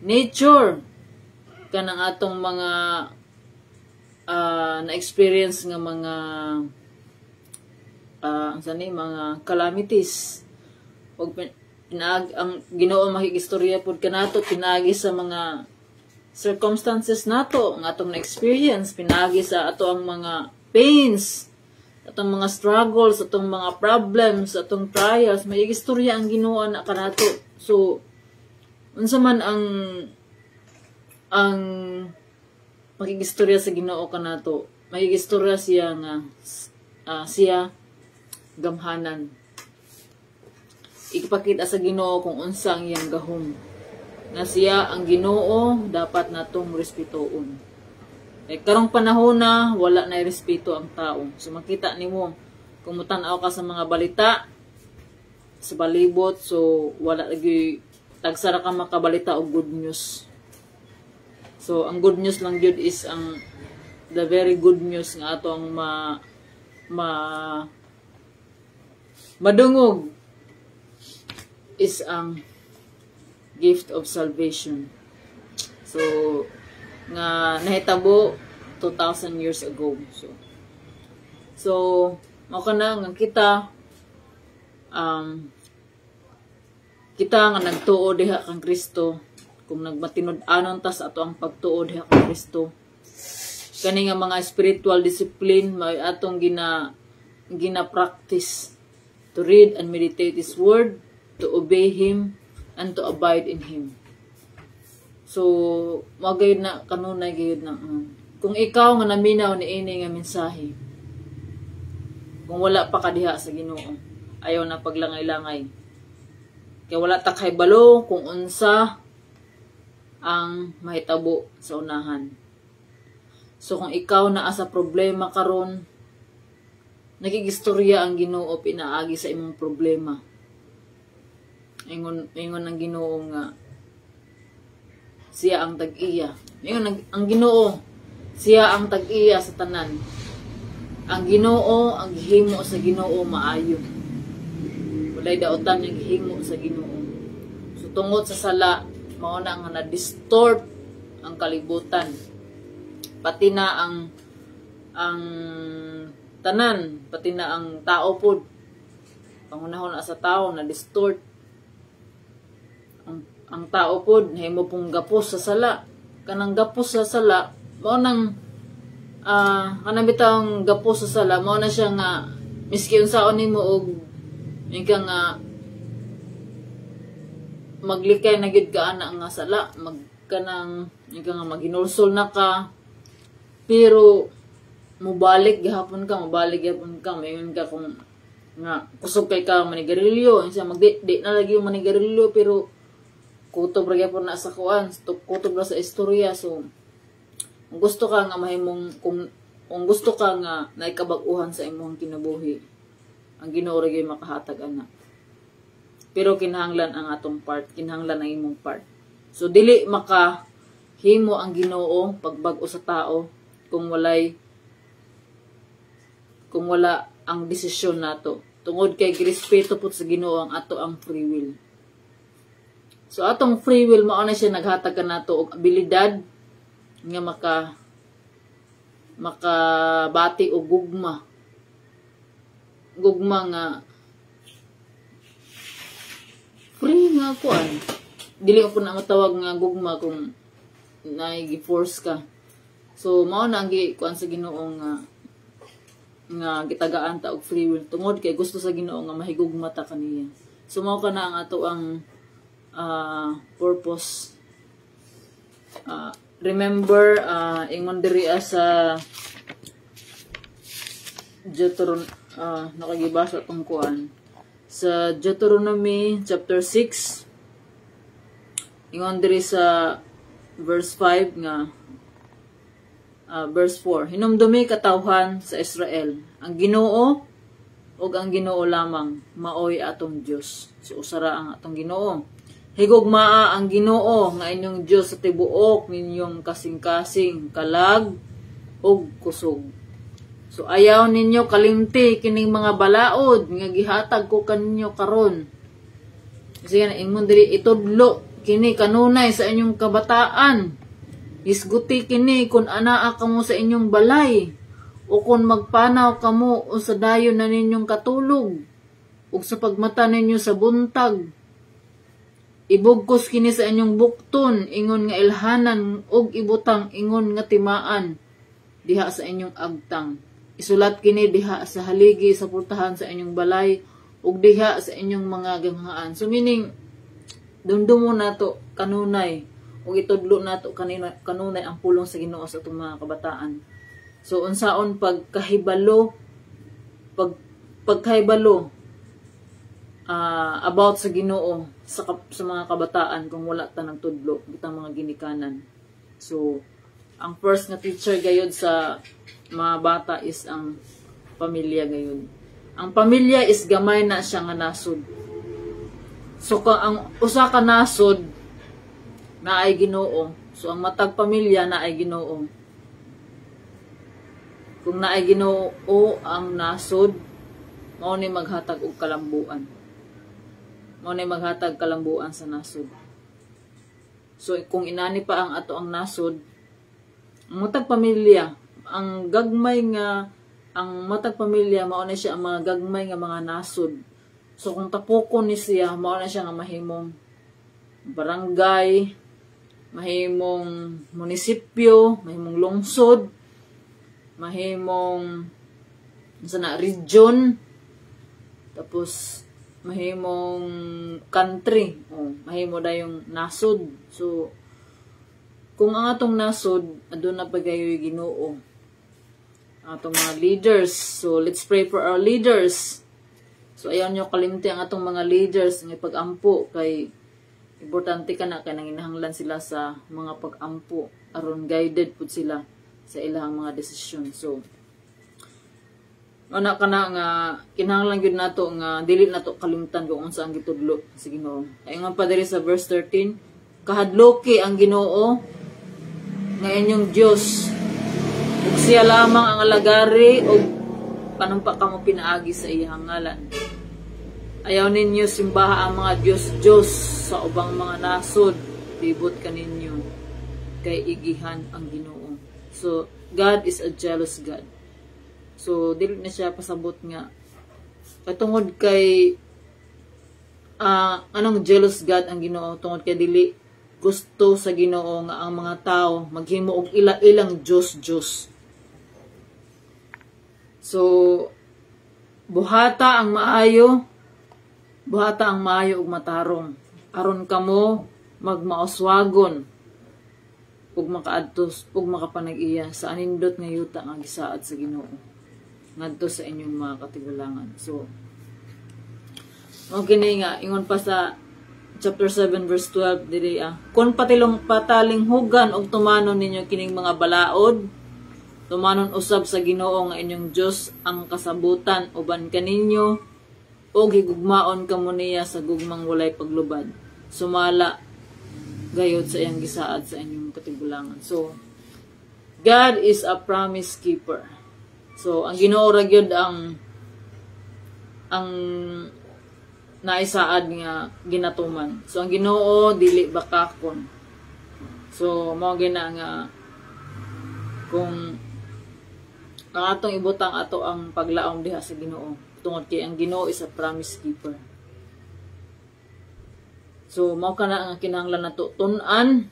nature kanang atong mga na-experience nga mga mga calamities. Og ang Ginoo makigistorya pud kanato pinaagi sa mga circumstances nato nga atong na-experience, pinaagi sa ato ang mga pains, atong mga struggles, atong mga problems, atong trials, makigistorya ang Ginoo na kanato. So unsa man ang makigistorya sa Ginoo kanato, makigistorya siya nga siya gamhanan. Ipakita sa Ginoo kung unsa ang iyang gahom. Na siya ang Ginoo dapat natong respetoon. Karong panahon na wala na respeto ang tao. So makita nimo kung mutan-aw ka sa mga balita sa balibot, so wala lagi tagsara ka makabalita og good news. So ang good news lang gyud is ang the very good news nga atong madungog is ang gift of salvation. So nga nahitabo 2,000 years ago. So mao kana nga kita nga nagtuo diha kang Kristo, kung nagmatinud-anon ta sa ato ang pagtuo diha kang Kristo. Kani nga mga spiritual discipline may atong gina-practice to read and meditate His word, to obey Him, and to abide in Him. So, magayod na, kanunay gayod na. Kung ikaw nga naminaw ni ini nga mensahe, kung wala pa ka diha sa Ginoo, ayaw na paglangay-langay. Kaya wala ta kay balo kung unsa ang mahitabo sa unahan. So, kung ikaw naa sa problema karon, nakigistorya ang Ginoo pinaagi sa imong problema. Ingon ang Ginoo nga siya ang tag-iya. Ingon ang Ginoo siya ang tag-iya sa tanan. Ang Ginoo, ang gihimo sa Ginoo maayo. Walay daotan yung gihimo sa Ginoo. So tungod sa sala mao na nga na-distort ang kalibutan. Pati na ang tanan, pati na ang tao pod. Pangunahon na sa tao na-distort. Ang tao pod nahimo pong gapos sa sala. Kanang gapos sa sala mao nang kanang bitawng gapos sa sala mao na siya nga miski unsaon nimo og ika nga maglikay na gid ka ana nga sala magkanang ika nga maginulsol na ka pero mubalik gihapon ka mayon ka kung nga kusog kay ka manigarilyo siya magdi na lagi yung manigarilyo pero kutob ra gyapon na sa kuan, kutob ra sa istorya. So kung gusto ka nga mahimong kung gusto ka nga naikabag-uhan sa imong kinabuhi, ang Ginoo ra gyud makahatag ana. Pero kinahanglan ang atong part, kinahanglan ang imong part. So dili makahimo ang Ginoo pagbag-o sa tao kung wala ang desisyon nato. Tungod kay girespeto pud sa Ginoo ang ato ang free will. So atong free will mao na siya naghatag kanato og abilidad nga makabati og gugma. Gugma nga free nga kuan. Dili ko na matawag nga gugma kung gi-force ka. So mao na ang kuan sa Ginoo nga gitagaan ta og free will tungod kay gusto sa Ginoo nga mahigugma ta kaniya. So mao kana ang ato ang purpose. Remember, ingon diri sa nakagibasa tong kuan sa Deuteronomy chapter 6 ingon diri sa verse 5 nga verse 4 hinumdumi katawhan sa Israel ang Ginoo ug ang Ginoo lamang maoy atong Dios. So usara ang atong Ginoo. Higugmaa ang Ginoo nga inyong Dios sa tibuok ninyong kasing-kasing, kalag ug kusog. So ayaw ninyo kalimti kining mga balaod nga gihatag ko kaninyo karon. Kasi yan ingon diri itudlo kini kanunay sa inyong kabataan. Isguti kini kun anaa kamo sa inyong balay o kung magpanaw kamo o sa dayon na ninyong katulog o sa pagmata ninyo sa buntag. Ibugkos kini sa inyong bukton, ingon nga ilhanan, og ibutang, ingon nga timaan, diha sa inyong agtang. Isulat kini diha sa haligi, sa pultahan sa inyong balay, og diha sa inyong mga ganghaan. So meaning, dumdumo na to kanunay, og itudlo na to kanunay ang pulong sa Ginoo sa itong mga kabataan. So unsaon pagkahibalo, pagkahibalo, about sa Ginoo sa mga kabataan kung wala ta nagtudlo bitang mga ginikanan. So ang first nga teacher gayud sa mga bata is ang pamilya gayud. Ang pamilya is gamay na siya nga nasod. So ang usa ka nasod na ay Ginoo. So ang matag pamilya na ay Ginoo. Kung na ay Ginoo ang nasod, mao ni maghatag og kalambuan. Mao na maghatag kalambuan sa nasod. So kung inani pa ang ato ang nasod, ang matag pamilya, ang gagmay nga ang matag pamilya mao na siya ang mga gagmay nga mga nasod. So kung tapokon ni siya, mao na siya nga mahimong barangay, mahimong munisipyo, mahimong lungsod, mahimong sana region, tapos mahimong country, mahimo da yung nasod. So kung ang atong nasod aduna pa gayoy Ginoo, atong mga leaders. So let's pray for our leaders. So ayaw nyo kalimti ang atong mga leaders ng pag-ampo kay importante ka na kay nanginahanglan sila sa mga pag-ampo aron guided pud sila sa ilang mga desisyon. So ana kana nga kinahanglan gyud nato nga dili nato kalimtan kung unsa ang gitudlo sa Ginoo. Ingon pa diri sa verse 13, kahadloki ang Ginoo nga inyong Dios. Ug siya lamang ang alagari ug panumpa kamo pinaagi sa iyang ngalan. Ayaw ninyo simbaha ang mga Diyos sa ubang mga nasod, libot kaninyo kay igihan ang Ginoo. So God is a jealous God. So, dili na siya pasabot nga. Patungod kay anong jealous God ang Ginoo, tungod kay dili gusto sa Ginoo nga ang mga tao maghimo og ila-ilang Diyos. So, buhata ang maayo ug matarong. Aron kamo magmaoswagon ug makaadtos ug makapanag-iya sa anindot nga yuta nga gisaad sa Ginoo ngadto sa inyong mga katigulangan. So, okay nga, ingon pa sa chapter 7 verse 12 diri kung patalinghugan og tumanon ninyo kining mga balaod, tumanon usab sa Ginoo nga inyong Dios ang kasabutan uban kaninyo og higugmaon kamo niya sa gugmang walay paglubad. Sumala gayud sa iyang gisaad sa inyong katigulangan. So, God is a promise keeper. So, ang Ginoo ra gyud ang naisaad nga ginatuman. So, ang Ginoo dili bakakon. So, mao gina nga kung ang atong ibutang ato ang paglaom diha sa Ginoo. Tungod kay ang Ginoo is a promise keeper. So, mao kana nga kinahanglan nato tun-an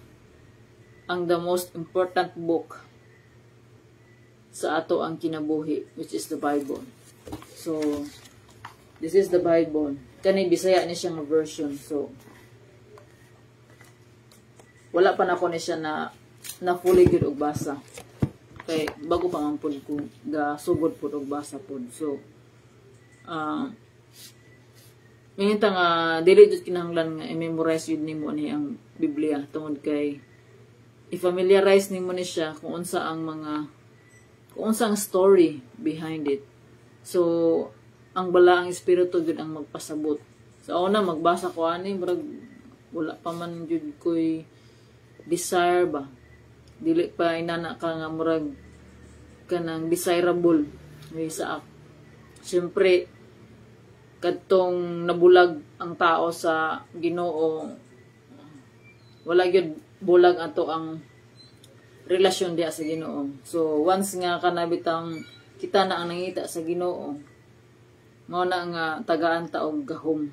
ang the most important book sa ato ang kinabuhi, which is the Bible. So, this is the Bible. Kani Bisaya ni siya nga version. So, wala pa na ako ni siya na fully good og basa. Kay bago pa man pud ko gasugod pud og basa pud. So, minta nga dili jud kinahanglan nga i-memorize yun nimo ni ang Biblia tungod kay i-familiarize nimo ni siya kung unsa ang story behind it. So, ang balaang espiritu jud ang magpasabot. Sa una magbasa ko ani murag wala pa man jud koy desire ba. Dili pa inana ka nga murag kanang desirable may sa siyempre kadtong nabulag ang tao sa Ginoo, wala gyud bulag ato ang relasyon diha sa Ginoo. So once nga kanabitang kita na ang nangita sa Ginoo, mao na nga tagaan ta og gahom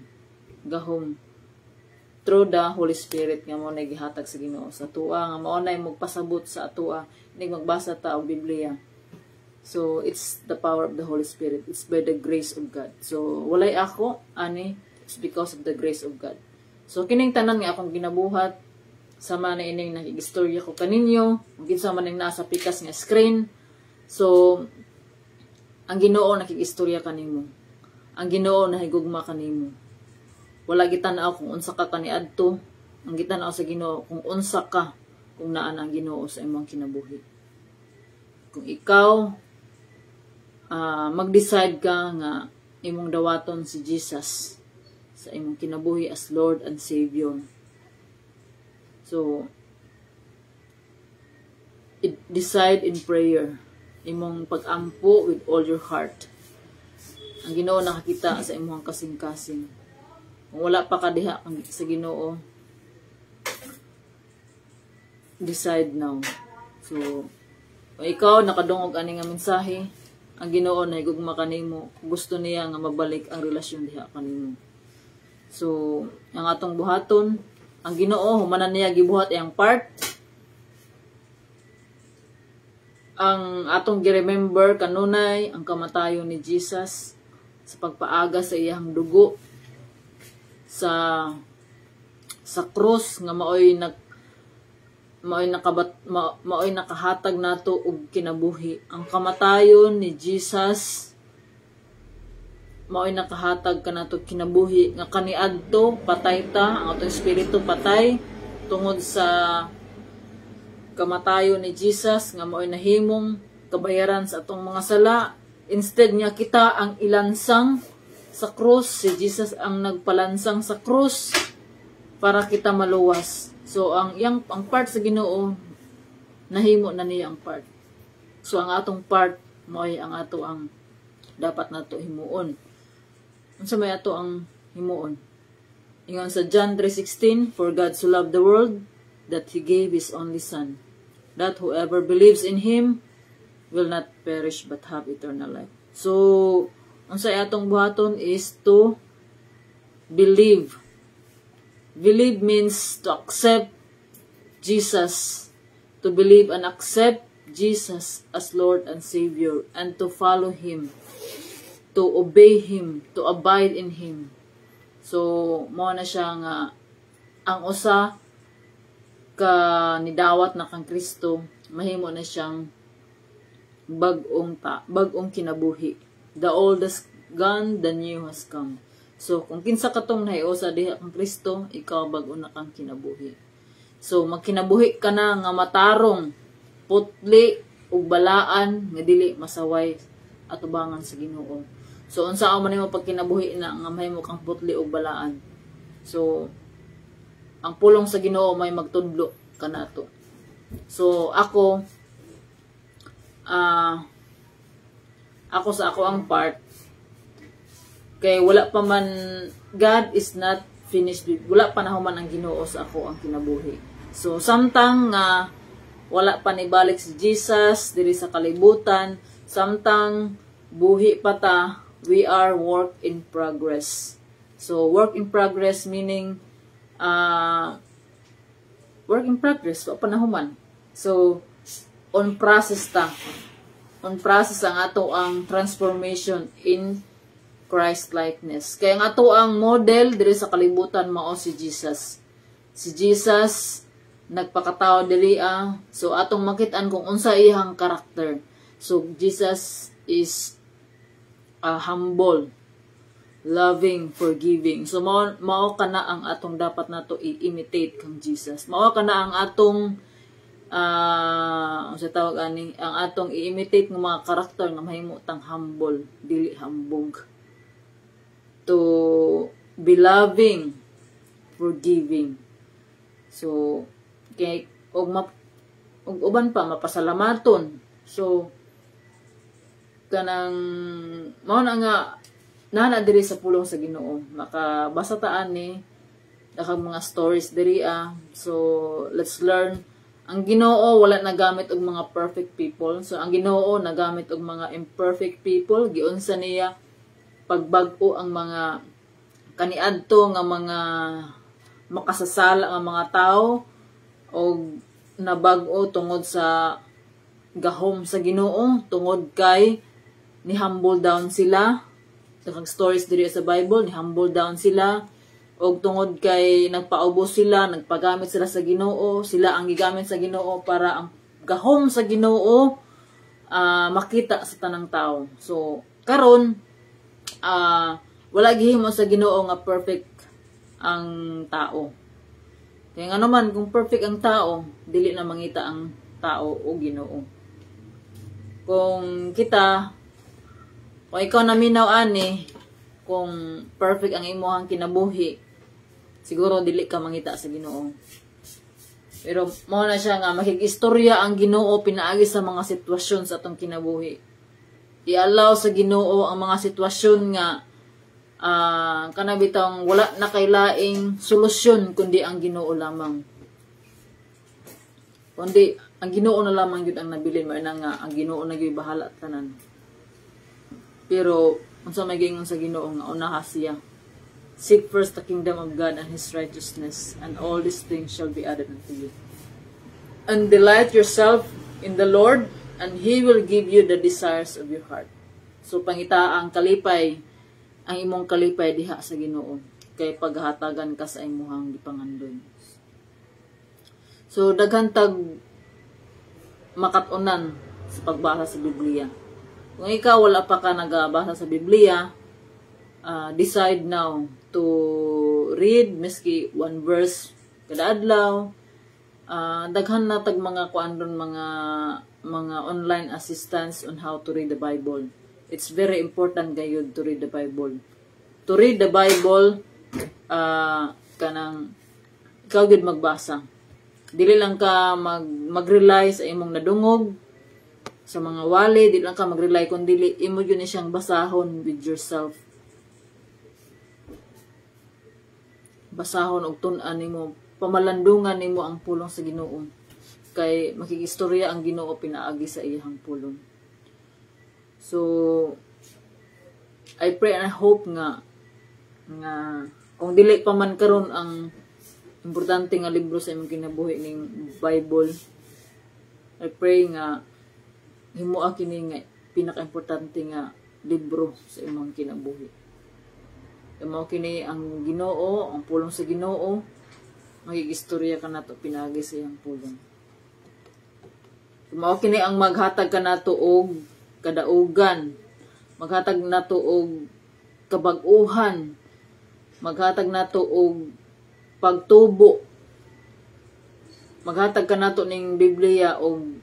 through the Holy Spirit nga mo na gihatag sa Ginoo sa tua nga mao na magpasabot sa atua ning magbasa ta og Biblia. So it's the power of the Holy Spirit, it's by the grace of God. So walay ako ani, it's because of the grace of God. So kining tanan nga akong ginabuhat sama na ining nakigistorya ko kaninyo, kinsa man ning nasa pikas nga screen. So ang Ginoo nakigistorya kanimo, ang Ginoo nahigugma kanimo. Wala gitan-aw kung unsa ka kaniadto, ang gitan-aw sa Ginoo kung unsa ka, kung naa ang Ginoo sa imong kinabuhi. Kung ikaw mag-decide ka nga imong dawaton si Jesus sa imong kinabuhi as Lord and Savior. So decide in prayer, imong pag-ampo with all your heart. Ang Ginoo nakakita sa imong kasing-kasing. Kung wala pa ka diha sa Ginoo, decide now. So kung ikaw nakadungog ani nga mensahe, ang Ginoo na higugma kanimo, gusto niya nga mabalik ang relasyon diha kanimo. So ang atong buhaton, ang Ginoo humanan niya gibuhat iyang part. Ang atong gi-remember kanunay ang kamatayon ni Jesus sa pagpaaga sa iyang dugo sa krus nga maoy nakahatag nato og kinabuhi. Ang kamatayon ni Jesus maoy nakahatag kanato kinabuhi nga kaniadto patay ta, ang atong espiritu patay tungod sa kamatayon ni Jesus nga maoy nahimong kabayaran sa atong mga sala. Instead nga kita ang ilansang sa krus, si Jesus ang nagpalansang sa krus para kita maluwas. So ang part sa Ginoo nahimo na niya ang part. So ang atong part mo'y ang ato ang dapat nato himuon. Unsa may ato ang himuon? Ingon sa John 3:16, for God so loved the world that He gave His only Son, that whoever believes in Him will not perish but have eternal life. So unsa atong buhaton is to believe. Believe means to accept Jesus, to believe and accept Jesus as Lord and Savior, and to follow Him, to obey Him, to abide in Him. So, mo na siya nga, ang usa ka nidawat na kang Kristo, mahimo na siyang bagong kinabuhi. The old has gone, the new has come. So, kung kinsa katong nahiusa diha kang Kristo, ikaw bag-o na kang kinabuhi. So, magkinabuhi ka na nga matarong, putli, ug balaan, nga dili masaway at ubangan sa Ginoo. So, unsa man nimo pagkinabuhi na nga mahimo kang putli ug balaan. So, ang pulong sa Ginoo may magtudlo kanato. So, ako sa ako ang part, kay wala pa man, God is not finished with, wala pa na human ang Ginoo sa ako ang kinabuhi. So samtang nga wala pa nibalik si Jesus diri sa kalibutan, samtang buhi pa ta, we are work in progress. So work in progress meaning work in progress, wala pa na human. So on process ta. On process ang ato ang transformation in Christ likeness. Kaya nga to ang model diri sa kalibutan mao si Jesus. Si Jesus nagpakatao diri so atong makit-an kung unsa iyang karakter. So Jesus is humble, loving, forgiving. So mao kana ang atong dapat nato i-imitate kang Jesus. Mao kana ang atong sa tawag ani ang atong i-imitate ng mga karakter nga mahimo tang humble, dili hambog. to be loving, forgiving. So kay og uban pa mapasalamaton. So kanang mao na nga nana diri sa pulong sa Ginoo, makabasa taan ni dakang mga stories diri So let's learn. Ang Ginoo wala nagamit og mga perfect people. So ang Ginoo nagamit og mga imperfect people. Giunsa niya pagbag-o ang mga kaniadto nga mga makasasala nga mga tao og nabag-o tungod sa gahom sa Ginoo, tungod kay ni humble down sila. Dakang stories diri sa Bible, ni humble down sila. Og tungod kay nagpaubos sila, nagpagamit sila sa Ginoo, sila ang gigamit sa Ginoo para ang gahom sa Ginoo makita sa tanang tao. So karon wala gihimo sa Ginoo nga perfect ang tao. Kaya nga naman kung perfect ang tao, dili na mangita ang tao o Ginoo. Kung ikaw na minaw ani, kung perfect ang imong kinabuhi, siguro dili ka mangita sa Ginoo. Pero mao na siya nga makikistorya ang Ginoo pinaagi sa mga sitwasyon sa atong kinabuhi. I-allow sa Ginoo ang mga sitwasyon nga kanabitang wala na kay laing solusyon kundi ang Ginoo lamang. Kundi ang Ginoo na lamang gyud ang nabilin, mao na nga ang Ginoo na gyud bahala tanan. Pero unsa may gingon sa Ginoo nga unaha siya. Seek first the kingdom of God and His righteousness, and all these things shall be added unto you. And delight yourself in the Lord, and He will give you the desires of your heart. So pangita ang kalipay, ang imong kalipay diha sa Ginoo, kay paghatagan ka sa imong gipangandon. So daghan tag makatunan sa pagbasa sa Biblia. Kung ikaw wala pa ka nagabasa sa Biblia, decide now to read miski one verse kada adlaw. Daghan na tag mga kuandon mga online assistance on how to read the Bible. It's very important gayud to read the Bible. To read the Bible, kanang ikaw gid magbasa. Dili lang ka mag-rely sa imong nadungog sa mga wali, dili lang ka mag-rely kundi imo gyud ni siyang basahon with yourself. Basahon og tun-an nimo, pamalandungan nimo ang pulong sa Ginoo. Kay makikistorya ang Ginoo pinaagi sa iyang pulong. So I pray and I hope nga kung dili pa man karon ang importante nga libro sa imong kinabuhi ning Bible, I pray nga himuha kini nga pinaka-importante nga libro sa imong kinabuhi. Mao kini ang Ginoo, ang pulong sa Ginoo, magigistorya ka nato pinagi sa iyang pulong. Mao kini ang maghatag ka nato og kadaugan, maghatag nato og kabag-uhan, maghatag nato og pagtubo, maghatag ka nato ning Biblia og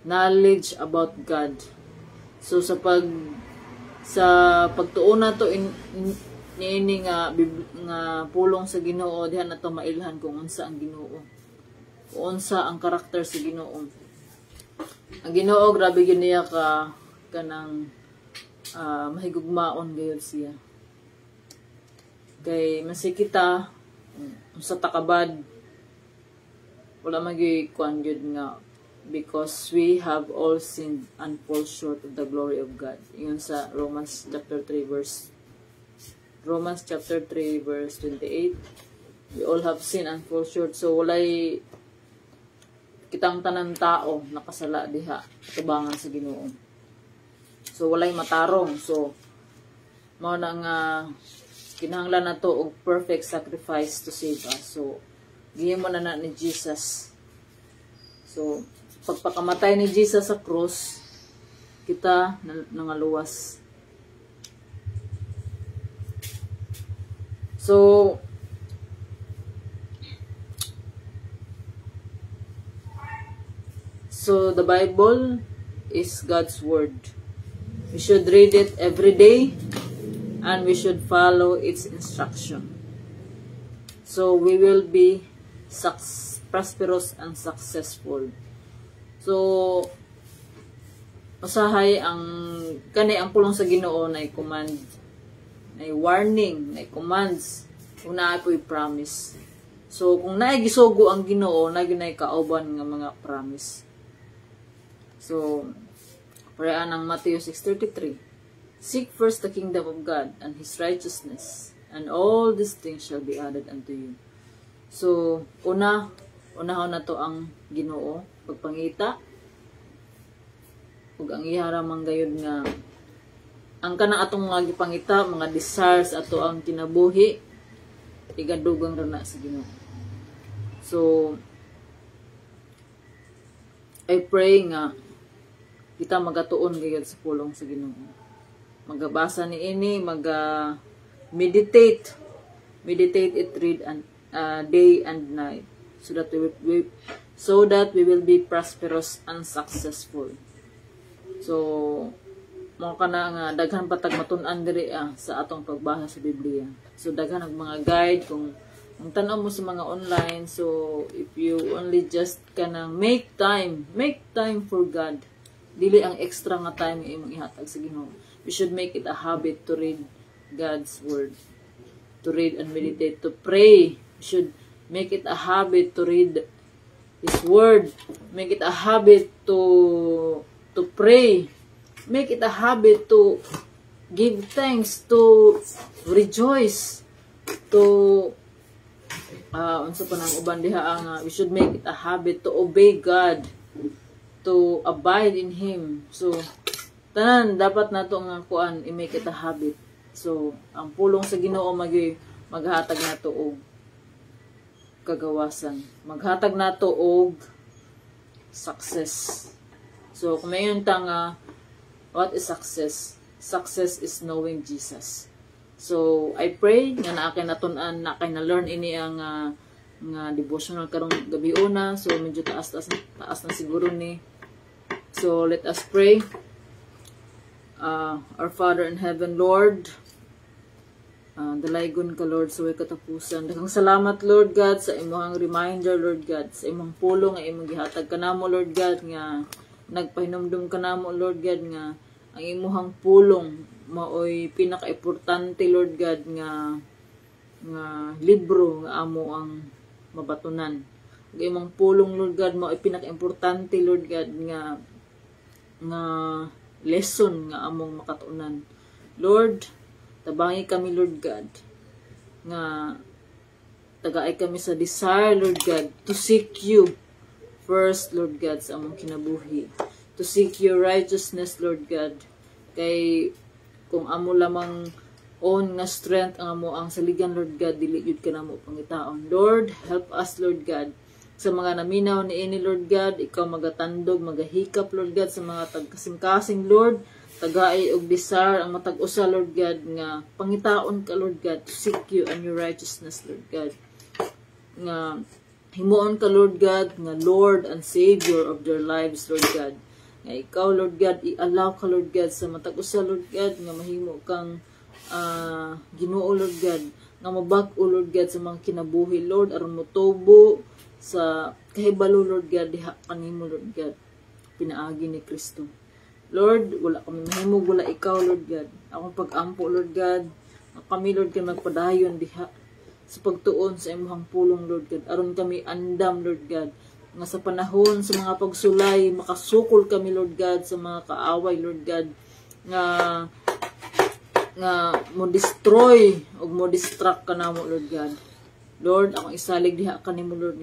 knowledge about God. So sa pagtuon nato niini nga pulong sa Ginoo, diha nato mailhan kung unsa ang Ginoo, kung unsa ang karakter sa Ginoo. Ang Ginoo grabe gyud niya kanang mahigugmaon gayud siya. Kay masikita sa takabad wala magi kuan gyud nga because we have all sinned and fall short of the glory of God. Ingon sa Romans chapter 3 verse 28. We all have sinned and fall short. So walay kitang tanan tao nakasala diha tubangan sa Ginoo. So walay matarong. So mao na nga kinahanglan nato og perfect sacrifice to save us. So gihimo na ni Jesus. So pagpakamatay ni Jesus sa cross, kita nangaluwas. So the Bible is God's word. We should read it every day. and we should follow its instruction. So we will be prosperous and successful. So usahay ang kani ang pulong sa Ginoo na command, na warning, na commands, kung naa po'y promise. So kung naay gisugo ang Ginoo, na ginay kauban nga mga promise. So paraan ang Matthew 6:33. Seek first the kingdom of God and His righteousness, and all these things shall be added unto you. So unahon na to ang Ginoo pagpangita, ug ang ihara man gayud nga ang kanang atong mga gipangita, mga desires ato ang kinabuhi, igadugang ra na sa Ginoo. So I pray nga kita magatuon gayud sa pulong sa Ginoo. Magabasa ni ini, meditate it, read and day and night, so that we will be prosperous and successful. So mo kana nga daghan patag matun-an diri sa atong pagbasa sa Biblia. So daghan ang mga guide kung tan-aw mo sa mga online. So if you only just kanang make time for God, dili ang extra nga time nga imong ihatag sa Ginoo. We should make it a habit to read God's word, to read and meditate, to pray. We should make it a habit to read His word, make it a habit to pray, make it a habit to give thanks, to rejoice, to unsa pa nang uban diha nga we should make it a habit to obey God, to abide in Him. So tanan dapat nato nga kuan i-make it a habit. So ang pulong sa Ginoo maghatag nato og kagawasan, maghatag nato og success. So kung mayon ta nga what is success? Success is knowing Jesus. So I pray nga naa kay natun-an, na kay na learn ini ang nga devotional karong gabi una. So medyo taas na siguro ni. So let us pray. Our Father in heaven, Lord, dalaygon ka, Lord, sa way katapusan. Daghang salamat, Lord God, sa imong reminder, Lord God, sa imong pulong nga imong gihatag kanamo, Lord God, nga nagpahinumdum kanamo, Lord God, nga ang imong pulong maoy pinaka-importante, Lord God, nga libro nga amo ang mabatunan. Ang imong pulong, Lord God, maoy pinaka-importante, Lord God, nga lesson nga among makatuunan. Lord, tabangi kami, Lord God, nga tagaay kami sa desire, Lord God, to seek you first, Lord God, sa among kinabuhi. To seek your righteousness, Lord God. Kay kung amo lamang own nga strength ang amo ang saligan, Lord God, dili yun ka na mo pangitaon. Lord, help us, Lord God. Sa mga naminaw ni ini, Lord God, ikaw magatandog, magahikap, Lord God, sa mga tagkasing-kasing, Lord, tagaay og desire ang matag-usa, Lord God, nga pangitaon ka, Lord God, to seek you and your righteousness, Lord God. Nga himuon ka, Lord God, nga Lord and Savior of their lives, Lord God. Nga ikaw, Lord God, i-allow ka, Lord God, sa matag-usa, Lord God, nga mahimo kang Ginoo, Lord God, nga mabag-o, Lord God, sa mga kinabuhi, Lord, aron motubo sa kahibalo, Lord God, diha kanimo, Lord God, pinaagi ni Kristo. Lord, wala kami mahimog, wala ikaw, Lord God. Akong pag-ampo, Lord God, kami, Lord God, magpadayon diha sa pagtuon sa imong pulong, Lord God. Aron kami andam, Lord God, nga sa panahon sa mga pagsulay, makasukol kami, Lord God, sa mga kaaway, Lord God, nga mo destroy o mo distract ka na mo, Lord God. Lord, akong isalig diha kanimo, Lord,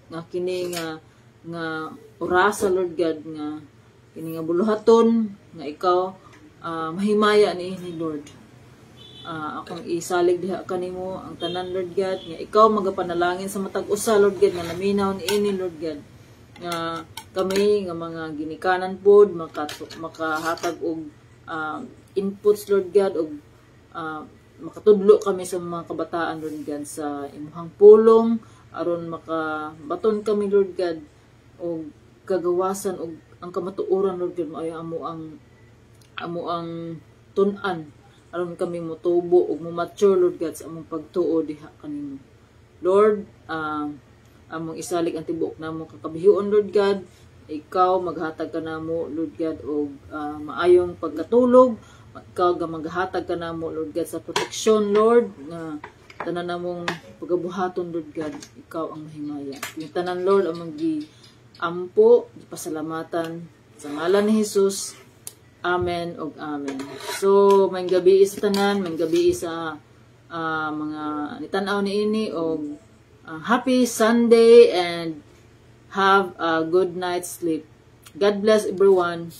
nga kini nga orasa, Lord God, nga kini nga buluhaton nga ikaw mahimaya ni Lord. Akong isalig diha kanimo ang tanan, Lord God, nga ikaw magapanalangin sa matag usa, Lord God, nga naminaw ni ini, Lord God, nga kami nga mga ginikanan pod makahatag og inputs, Lord God, og makatudlo kami sa mga kabataan, Lord God, sa imong pulong aron makabaton kami, Lord God, og kagawasan og ang kamatuoran, Lord God, maayo amo ang tun-an aron kami motubo ug mo mature Lord God sa among pagtuo diha kanimo. Lord, among isalig ang tibuok namo kakabihuon Lord God, ikaw maghatag ka namo Lord God og maayong pagkatulog, ikaw maghatag ka namo Lord God sa proteksyon Lord nga tanan namong pagabuhaton Lord God, ikaw ang mahimaya. Yung tanan Lord ang ampo, pasalamatan sa ngalan ni Jesus. Amen og amen. So, may gabi sa tanan, may gabi sa mga nitanaw ni ini og happy Sunday and have a good night's sleep. God bless everyone.